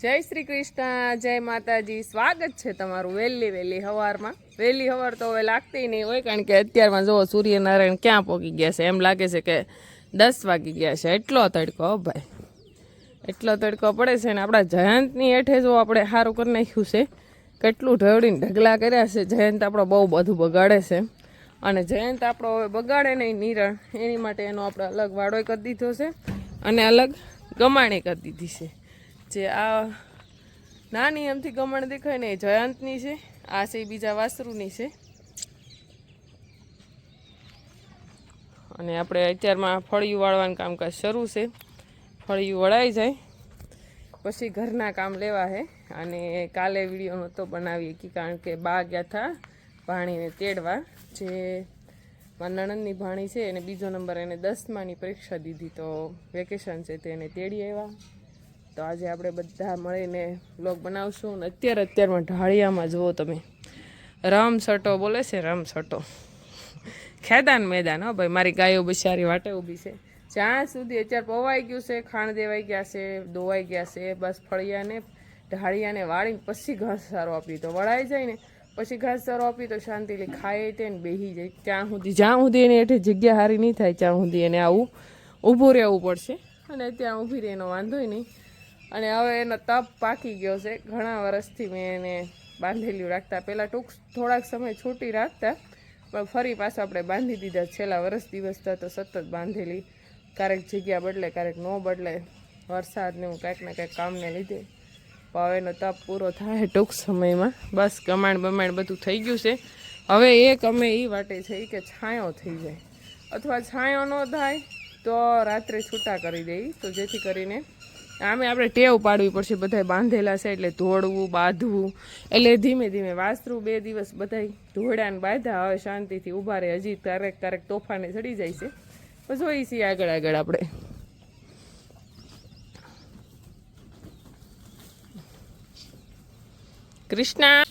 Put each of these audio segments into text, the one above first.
જય શ્રી કૃષ્ણ, જય માતાજી. સ્વાગત છે તમારું વહેલી સવારમાં. વહેલી સવાર તો હવે લાગતી નહીં હોય, કારણ કે અત્યારમાં જુઓ સૂર્યનારાયણ ક્યાં પહોંચી ગયા છે. એમ લાગે છે કે 10 વાગી ગયા છે. એટલો તડકો ભાઈ, એટલો તડકો પડે છે ને. આપણા જયંતની હેઠે જો આપણે સારું કરી નાખ્યું છે, કેટલું ઢળીને ઢગલા કર્યા છે. જયંત આપણો બહુ બધું બગાડે છે, અને જયંત આપણો હવે બગાડે નહીં નિરણ, એની માટે એનો આપણે અલગ વાડો કરી દીધો છે અને અલગ ગમાણી કરી દીધી છે. જે આ નાની એમથી ગમણ દેખાય ને એ જયંતની છે, આ છે બીજા વાસરુની છે. અને આપણે અત્યારમાં ફળિયું વાળવાનું કામકાજ શરૂ છે. ફળિયું વળાઈ જાય પછી ઘરના કામ લેવા છે. અને કાલે વિડીયો નહોતો બનાવી કે, કારણ કે બા ગયા હતા ભાણીને તેડવા. જે મારા નણંદની ભાણી છે એને બીજો નંબર, એને 10માની પરીક્ષા દીધી, તો વેકેશન છે તો એને તેડી આવ્યા. તો આજે આપણે બધા મળીને વ્લોગ બનાવશું. અને અત્યારમાં ઢાળિયામાં જુઓ તમે, રમસટો બોલે છે, રમસટો ખેદાન મેદાન. હો ભાઈ, મારી ગાયો બિચારી વાટે ઊભી છે. જ્યાં સુધી અત્યારે પવાઈ ગયું છે, ખાણ દેવાઈ ગયા છે, દોવાઈ ગયા છે, બસ ફળિયાને ઢાળિયાને વાળીને પછી ઘાસચારો આપી તો વળાઈ જાય ને, પછી ઘાસચારો આપી તો શાંતિથી ખાઈ તે ને બેસી જાય. જ્યાં સુધી એની હેઠે જગ્યા સારી નહીં થાય ત્યાં સુધી એને આવું ઊભું રહેવું પડશે. અને ત્યાં ઊભી રહે એનો વાંધોય નહીં. અને હવે એનો તપ પાકી ગયો છે. ઘણા વર્ષથી મેં એને બાંધેલી રાખતા, પહેલાં થોડાક સમય છૂટી રાખતા, પણ ફરી પાછું આપણે બાંધી દીધા. છેલ્લા વર્ષ દિવસથી તો સતત બાંધેલી. ક્યારેક જગ્યા બદલે, ક્યારેક ન બદલે, વરસાદને હું કાંઈક ને કાંઈક કામને લીધે. પણ હવે એનો તપ પૂરો થાય ટૂંક સમયમાં. બસ ગમાણ બમાણ બધું થઈ ગયું છે. હવે એક અમે એ વાટે છે કે છાંયો થઈ જાય, અથવા છાંયો ન થાય તો રાત્રે છૂટા કરી દઈએ, તો જેથી કરીને આપણે ટેવ પાડવી પડશે. બધા બાંધેલા છે એટલે ધોળવું બાંધવું, એટલે ધીમે ધીમે વાસરું 2 દિવસ બધા ધોળ્યાને બાંધ્યા. હવે શાંતિથી ઊભા રહે. હજી ક્યારેક તોફાને ચડી જાય છે, પછી જોઈ છીએ આગળ આપણે. કૃષ્ણા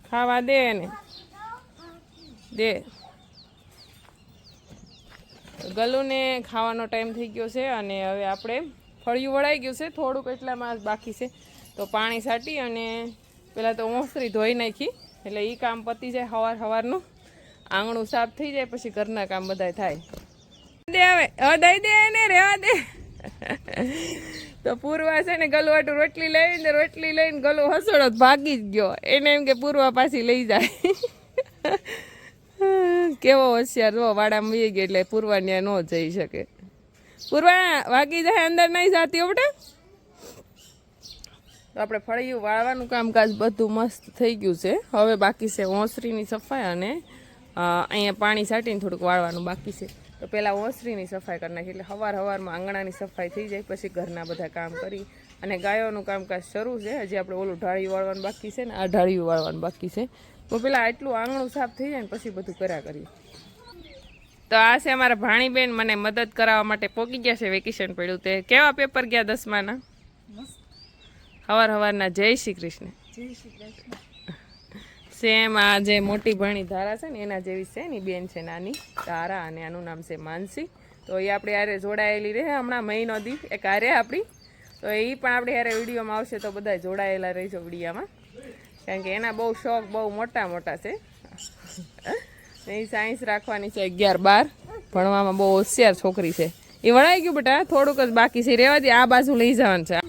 ખાવા દે ને દે. ગલુને ખાવાનો ટાઈમ થઈ ગયો છે. અને હવે આપણે ફળિયું વળાઈ ગયું છે, થોડુંક એટલામાં બાકી છે. તો પાણી છાંટી અને પહેલાં તો ઓસરી ધોઈ નાખી, એટલે એ કામ પતી જાય. સવારનું આંગણું સાફ થઈ જાય, પછી ઘરના કામ બધા થાય. દે હવે દઈ દે ને, રહેવા દે. તો પૂર્વા છે ને ગલુવાટું રોટલી લઈને ગલું હસોડો ભાગી જ ગયો. એને એમ કે પૂર્વા પાછી લઈ જાય. કેવો હોશિયાર, જો વાડામાં વી ગઈ એટલે પૂર્વા ત્યાં ન જઈ શકે. પૂર્વા વાગી જાય, અંદર નહીં જાતી હો બેટા. તો આપણે ફળિયું વાળવાનું કામકાજ બધું મસ્ત થઈ ગયું છે. હવે બાકી છે ઓસરીની સફાઈ, અને અહીંયા પાણી છાંટીને થોડુંક વાળવાનું બાકી છે. તો પહેલાં ઓસરીની સફાઈ કરી નાખી, એટલે સવારમાં આંગણાની સફાઈ થઈ જાય, પછી ઘરના બધા કામ કરી અને ગાયોનું કામકાજ શરૂ છે. હજી આપણે ઓલું ઢાળિયું વાળવાનું બાકી છે ને આ ઢાળિયું વાળવાનું બાકી છે. તો પહેલાં આટલું આંગણું સાફ થઈ જાય ને પછી બધું કર્યા કરીએ. તો આ છે અમારા ભાણીબેન, મને મદદ કરાવવા માટે પોગી ગયા છે. વેકેશન પડ્યું તે કેવા પેપર ગયા 10માના? સવારના જય શ્રી કૃષ્ણ. સેમ આ જે મોટી ભાણી ધારા છે ને એના જેવી છે. એની બેન છે નાની ધારા, અને આનું નામ છે માનસી. તો એ આપણે યારે જોડાયેલી રહે હમણાં મહિનો દી એક આરે આપણી. તો એ પણ આપણે યારે વિડીયોમાં આવશે, તો બધા જોડાયેલા રહીજો વિડીયોમાં, કારણ કે એના બહુ શોખ બહુ મોટા છે. એ સાયન્સ રાખવાની છે, 11-12 ભણવામાં બહુ હોશિયાર છોકરી છે. એ વળાઈ ગયું બેટા, થોડુંક જ બાકી છે, રહેવા દે. આ બાજુ લઈ જવાનું છે.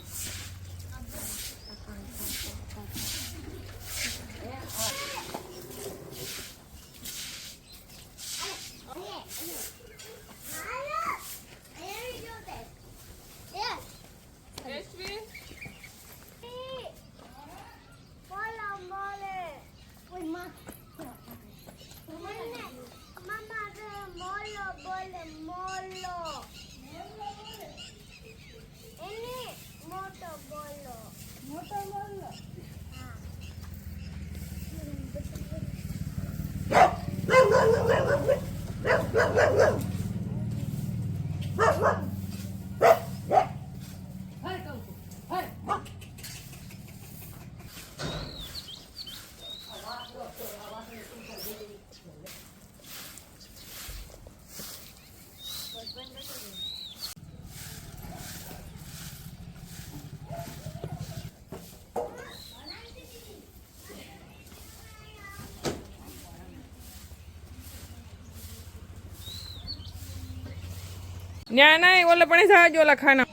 ન્યા ના ઓલે પણ જાજો ઓલા ખાના.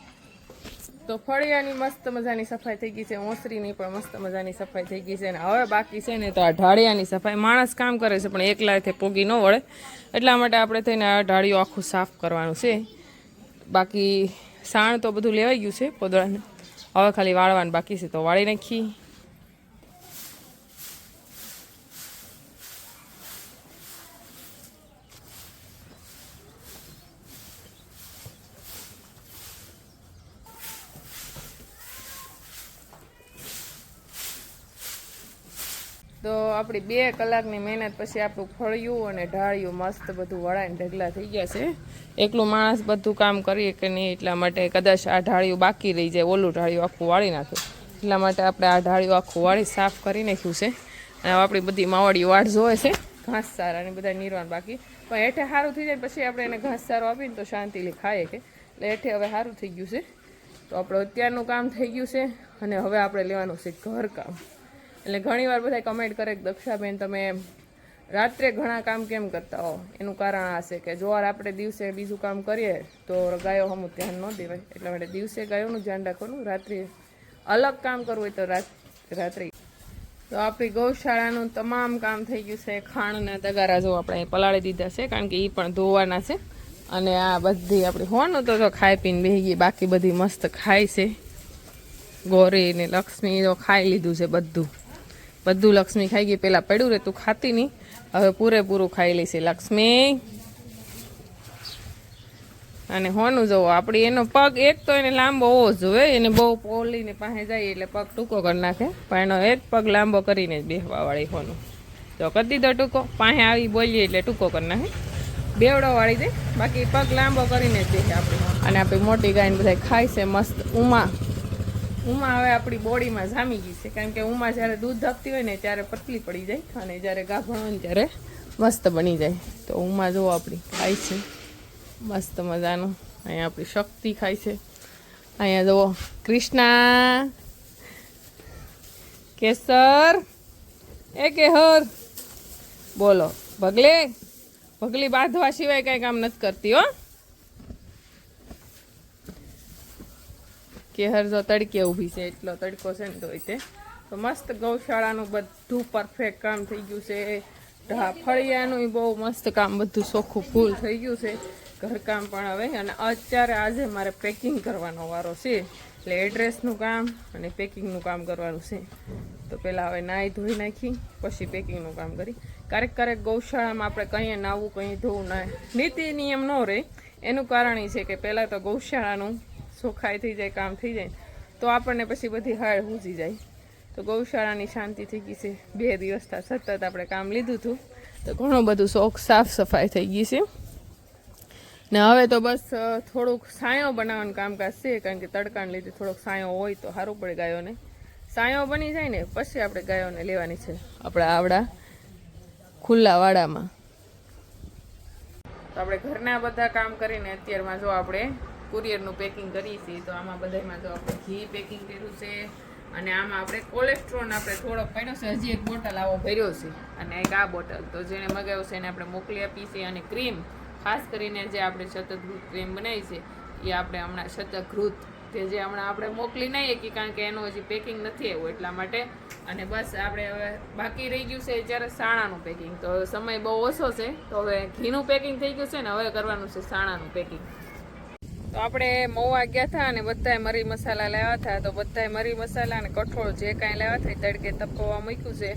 તો ફળિયાની મસ્ત મજાની સફાઈ થઈ ગઈ છે, ઓસરીની પણ મસ્ત મજાની સફાઈ થઈ ગઈ છે. અને હવે બાકી છે ને તો આ ઢાળિયાની સફાઈ. માણસ કામ કરે છે પણ એકલાથી પોગી ન વળે, એટલા માટે આપણે થઈને આ ઢાળિયું આખું સાફ કરવાનું છે. બાકી સાણ તો બધું લેવાઈ ગયું છે પોદળાને, હવે ખાલી વાળવાનું બાકી છે, તો વાળી નાખી. તો આપણી 2 કલાકની મહેનત પછી આપણું ફળિયું અને ઢાળિયું મસ્ત બધું વળાઈને ઢગલા થઈ ગયા છે. એકલું માણસ બધું કામ કરીએ કે નહીં, એટલા માટે કદાચ આ ઢાળિયું બાકી રહી જાય, ઓલું ઢાળિયું આખું વાળી નાખે, એટલા માટે આપણે આ ઢાળિયું આખું વાળી સાફ કરી નાખ્યું છે. અને આપણી બધી માવડી વાટ જોવે છે ઘાસ સારા અને બધા નીરવાનું બાકી, પણ હેઠે સારું થઈ જાય પછી આપણે એને ઘાસ સારો આપીને તો શાંતિથી ખાઈએ કે, એટલે હેઠે હવે સારું થઈ ગયું છે. તો આપણું અત્યારનું કામ થઈ ગયું છે અને હવે આપણે લેવાનું છે ઘરકામ. એટલે ઘણીવાર બધા કમેન્ટ કરે કે દક્ષાબેન તમે રાત્રે ઘણા કામ કેમ કરતા હો, એનું કારણ આ છે કે જો આપણે દિવસે બીજું કામ કરીએ તો ગાયો હમું ધ્યાન ન દેવાય, એટલા માટે દિવસે ગાયોનું ધ્યાન રાખવાનું, રાત્રે અલગ કામ કરવું હોય તો રાત્રે. તો આપણી ગૌશાળાનું તમામ કામ થઈ ગયું છે. ખાણના તગારા જો આપણે પલાળી દીધા છે, કારણ કે એ પણ ધોવાના છે. અને આ બધી આપણી હોવાનું તો ખાઈ પીને બેસી ગઈ, બાકી બધી મસ્ત ખાય છે. ગોરી ને લક્ષ્મી તો ખાઈ લીધું છે બધું લક્ષ્મી ખાઈ ગઈ. પેલા પડ્યું રે તું ખાતી નહીં, હવે પૂરેપૂરું ખાઈ લે છે લક્ષ્મી. અને હોનું જવો આપણી એનો પગ એક તો એને લાંબો હોવો જોઈએ, એને બહુ પોલીને પાસે જાય એટલે પગ ટૂંકો કરી નાખે, પણ એનો એક પગ લાંબો કરીને જ બેસવા વાળી હોનું જો કરી દીધો ટૂંકો, પાસે આવી બોલીએ એટલે ટૂંકો કરી નાખે, બેવડો વાળી દે, બાકી પગ લાંબો કરીને જ બેસે આપણે. અને આપણી મોટી ગાયને બધા ખાય છે મસ્ત. ઉમા હવે આપણી બોડીમાં જામી ગઈ છે, કારણ કે ઉમા જ્યારે દૂધ આપતી હોય ને ત્યારે પતલી પડી જાય, અને જ્યારે ગાભણ હોય ને ત્યારે મસ્ત બની જાય. તો ઉમા જો આપણી ખાય છે મસ્ત મજાનું. અહીંયા આપણી શક્તિ ખાય છે. અહીંયા જુઓ કૃષ્ણા, કેસર, એ કેહર બોલો. ભગલી બાંધવા સિવાય કઈ કામ નથી કરતી હો. કેહર જો તડકે ઊભી છે, એટલો તડકો છે ને તો મસ્ત ગૌશાળાનું બધું પરફેક્ટ કામ થઈ ગયું છે. ફળિયાનું બહુ મસ્ત કામ બધું ચોખ્ખું ફૂલ થઈ ગયું છે. ઘરકામ પણ હવે, અને આજે મારે પેકિંગ કરવાનો વારો છે, એટલે એડ્રેસનું કામ અને પેકિંગનું કામ કરવાનું છે. તો પહેલાં હવે નાહી ધોઈ નાખી પછી પેકિંગનું કામ કરી. ક્યારેક ગૌશાળામાં આપણે કંઈ નાહવું કંઈ ધોવું ના નીતિ નિયમ ન રહે, એનું કારણ એ છે કે પહેલાં તો ગૌશાળાનું ચોખ્ખાઈ થઈ જાય, કામ થઈ જાય, તો આપણને પછી બધી હાળ હૂજી જાય. તો ગૌશાળાની શાંતિ થઈ ગઈ છે. 2 દિવસથી સતત આપણે કામ લીધું હતું, તો ઘણું બધું સાફ સફાઈ થઈ ગઈ છે. ને હવે તો બસ થોડુંક સાયો બનાવવાનું કામકાજ છે, કારણ કે તડકાને લીધે થોડોક સાયો હોય તો સારું પડે ગાયોને. સાયો બની જાય ને પછી આપણે ગાયોને લેવાની છે આપણા આવડા ખુલ્લા વાડામાં. તો આપણે ઘરના બધા કામ કરીને અત્યારમાં જો આપણે કુરિયરનું પેકિંગ કરીએ છીએ. તો આમાં બધામાં જો આપણે ઘી પેકિંગ કર્યું છે, અને આમાં આપણે કોલેસ્ટ્રોલ આપણે થોડોક પડ્યો છે, હજી એક બોટલ આવો ભર્યો છે, અને એક આ બોટલ તો જેને મગાવ્યો છે એને આપણે મોકલી આપી છે. અને ક્રીમ ખાસ કરીને જે આપણે શતઘૃત ક્રીમ બનાવી છે એ આપણે હમણાં શતઘૃત કે જે હમણાં આપણે મોકલી નહીં શકીએ, કારણ કે એનું હજી પેકિંગ નથી આવ્યું એટલા માટે. અને બસ આપણે હવે બાકી રહી ગયું છે જ્યારે સાણાનું પેકિંગ. તો સમય બહુ ઓછો છે, તો હવે ઘીનું પેકિંગ થઈ ગયું છે ને હવે કરવાનું છે સાણાનું પેકિંગ. તો આપણે મવા ગયા હતા અને બધાએ મરી મસાલા લાવ્યા હતા, તો બધાએ મરી મસાલા અને કઠોળ જે કાંઈ લાવ્યા હતા એ તડકે તપવા મૂક્યું છે.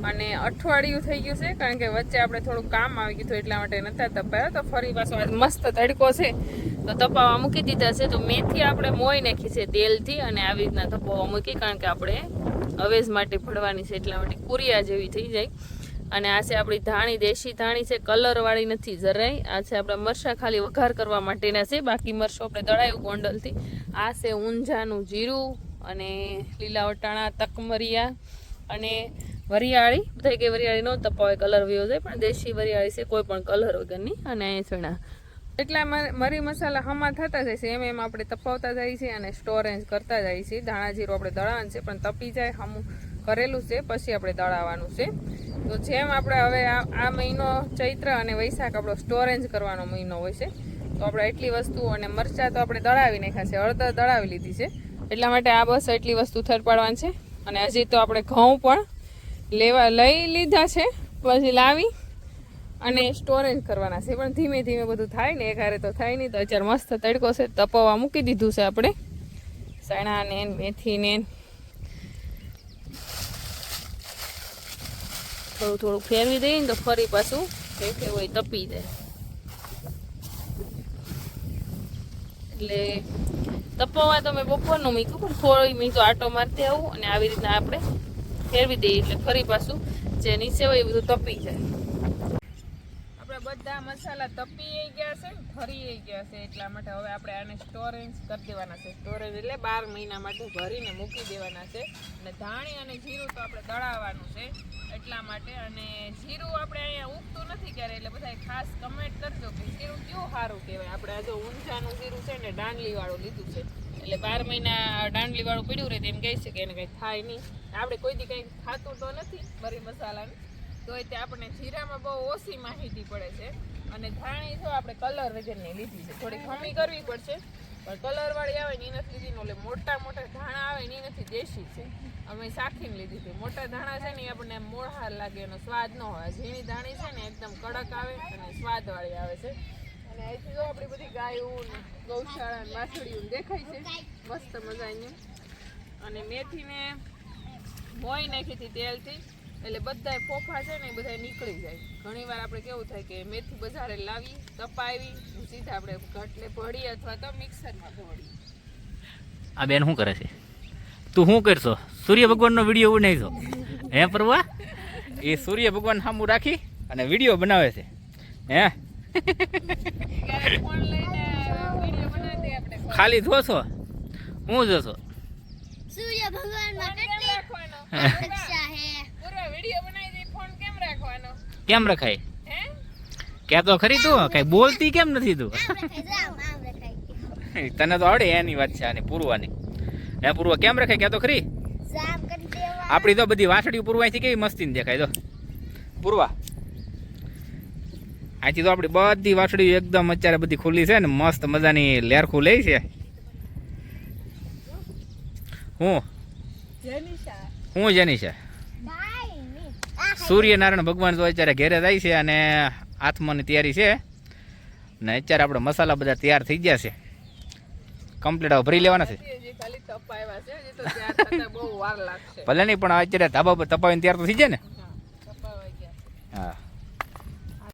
અને અઠવાડિયું થઈ ગયું છે, કારણ કે વચ્ચે આપણે થોડું કામ આવી ગયું એટલા માટે નહોતા તપાયા. તો ફરી પાછો મસ્ત તડકો છે તો તપાવવા મૂકી દીધા છે. તો મેથી આપણે મોઈ નાખી છે તેલથી, અને આવી રીતના તપાવવા મૂકી, કારણ કે આપણે અવેજ માટે ભરવાની છે, એટલા માટે કુરિયા જેવી થઈ જાય. અને આ છે આપણી ધાણી, દેશી ધાણી છે, કલરવાળી નથી જરાય. આ છે આપણા મરચાં ખાલી વઘાર કરવા માટેના છે, બાકી મરચું આપણે દળાયું ગોંડલથી. આ છે ઊંઝાનું જીરું, અને લીલા વટાણા, તકમરિયા અને વરિયાળી. બધા કે વરિયાળી ન તપાવે કલર વયો જાય, પણ દેશી વરિયાળી છે કોઈ પણ કલર વગરની. અને અહીંયા ચણા. એટલા મરી મસાલા હમા થતા જાય છે, એમ આપણે તપાવતા જાય છે અને સ્ટોરેજ કરતા જાય છે. ધાણા જીરું આપણે દળાવાનું છે, પણ તપી જાય હમું કરેલું છે પછી આપણે દળાવવાનું છે. તો જેમ આપણે હવે આ મહિનો ચૈત્ર અને વૈશાખ આપણો સ્ટોરેજ કરવાનો મહિનો હોય છે, તો આપણે એટલી વસ્તુ અને મરચાં તો આપણે દળાવી નાખ્યા છે, હળદર દળાવી લીધી છે, એટલા માટે આ બસ એટલી વસ્તુ થર પાડવાની છે. અને હજી તો આપણે ઘઉં પણ લઈ લીધા છે, પછી લાવી અને સ્ટોરેજ કરવાના છે, પણ ધીમે ધીમે બધું થાય ને, એક હારે તો થાય નહીં. તો અત્યારે મસ્ત તડકો છે, તપવા મૂકી દીધું છે આપણે ચણા ને મેથી ને, થોડું થોડું ફેરવી દઈએ ને તો ફરી પાછું ફેંકે હોય તપી જાય. એટલે તપવા તો મેં બપોરનું મૂક્યું, પણ થોડી મીઠું આટો મારતી આવું અને આવી રીતના આપણે ફેરવી દઈએ એટલે ફરી પાછું જે નીચે હોય એ બધું તપી જાય. આપણે બધા મસાલા તપી ગયા છે, ફરી ગયા છે, એટલા માટે હવે આપણે આને સ્ટોરેજ કરી દેવાના છે. સ્ટોરેજ એટલે 12 મહિના માટે ભરીને મૂકી દેવાના છે. અને ધાણી અને જીરું તો આપણે દળાવવાનું છે એટલા માટે. અને જીરું આપણે અહીંયા ઉગતું નથી ક્યારે, એટલે બધા ખાસ કમેન્ટ કરજો કે જીરું કેવું સારું કહેવાય. આપણે આ જો ઊંઝાનું જીરું છે ને દાંડલી વાળું લીધું છે, એટલે 12 મહિના દાંડલી વાળું પડ્યું રહે એમ કહે છે કે એને કંઈ થાય નહીં. આપણે કોઈ દી કંઈ ખાતું તો નથી મરી મસાલાનું, તો તે આપણને જીરામાં બહુ ઓછી માહિતી પડે છે. અને ધાણી જો આપણે કલર વગરની લીધી છે, થોડી ખમી કરવી પડશે, પણ કલર વાળી આવે ને એ નથી લીધી. એટલે મોટા મોટા ધાણા આવે ને એ નથી, દેશી છે, અમે શાખીને લીધી છે. મોટા ધાણા છે ને એ આપણને મોળા લાગે, એનો સ્વાદ ન હોય. ઝીણી ધાણી છે ને એકદમ કડક આવે અને સ્વાદવાળી આવે છે. અને અહીંથી જો આપણી બધી ગાયો ને ગૌશાળા ને વાછડીઓ દેખાય છે મસ્ત મજાની. અને મેથીને મોઈ નાખી હતી તેલથી, એટલે બધા ફોફા છે ને એ બધા નીકળી જાય. ઘણી વાર આપણે કેવું થાય કે મેથી બજારે લાવી તપાવી સીધા આપણે ઘટલે ભળી અથવા તો મિક્સરમાં ભળી. આ બેન શું કરે છે? તું શું કરશો? સૂર્ય ભગવાનનો વિડીયો બનાવીશો હે પરવા? એ સૂર્ય ભગવાન સામું રાખી અને વિડીયો બનાવે છે હે? ફોન લઈને વિડીયો બનાવી દે આપણે. ખાલી જોશો? હું જોશો? સૂર્ય ભગવાનમાં કેટલી રાખવાનો રક્ષા હે. પૂરો વિડીયો બનાવી દે, ફોન કેમ રાખવાનો? કેમ રખાય? હે ક્યાં તો ખરી તું કઈ બોલતી કેમ નથી તું? આમ રખાય જામ આમ રખાય. તને તો આવડે એની વાત છે આની પૂરવાની. હે પૂરવા કેમ રખાય ક્યાં તો ખરી? જામ કરી દેવા. આપણી તો બધી વાસળી પૂરવાથી કેવી મસ્તી દેખાય. તો પૂરવા અહીંથી તો આપણી બધી વાસળી એકદમ અત્યારે બધી ખુલ્લી છે ને, મસ્ત મજાની લેરખું લે છે. હું જેની છે ભાઈ સૂર્યનારાયણ ભગવાન તો અત્યારે ઘેરે જાય છે અને આત્માની તૈયારી છે. ને અત્યારે આપણે મસાલા બધા તૈયાર થઈ ગયા છે, કમ્પ્લીટ હવે ભરી લેવાના છે. હજી ખાલી તપાવ્યા છે, હજી તો તૈયાર થતા બહુ વાર લાગશે. ભલે નહીં પણ અત્યારે ધાબા પર તપાવીને તૈયાર તો થઈ જાય ને. હા, તપાવાઈ ગયા. હા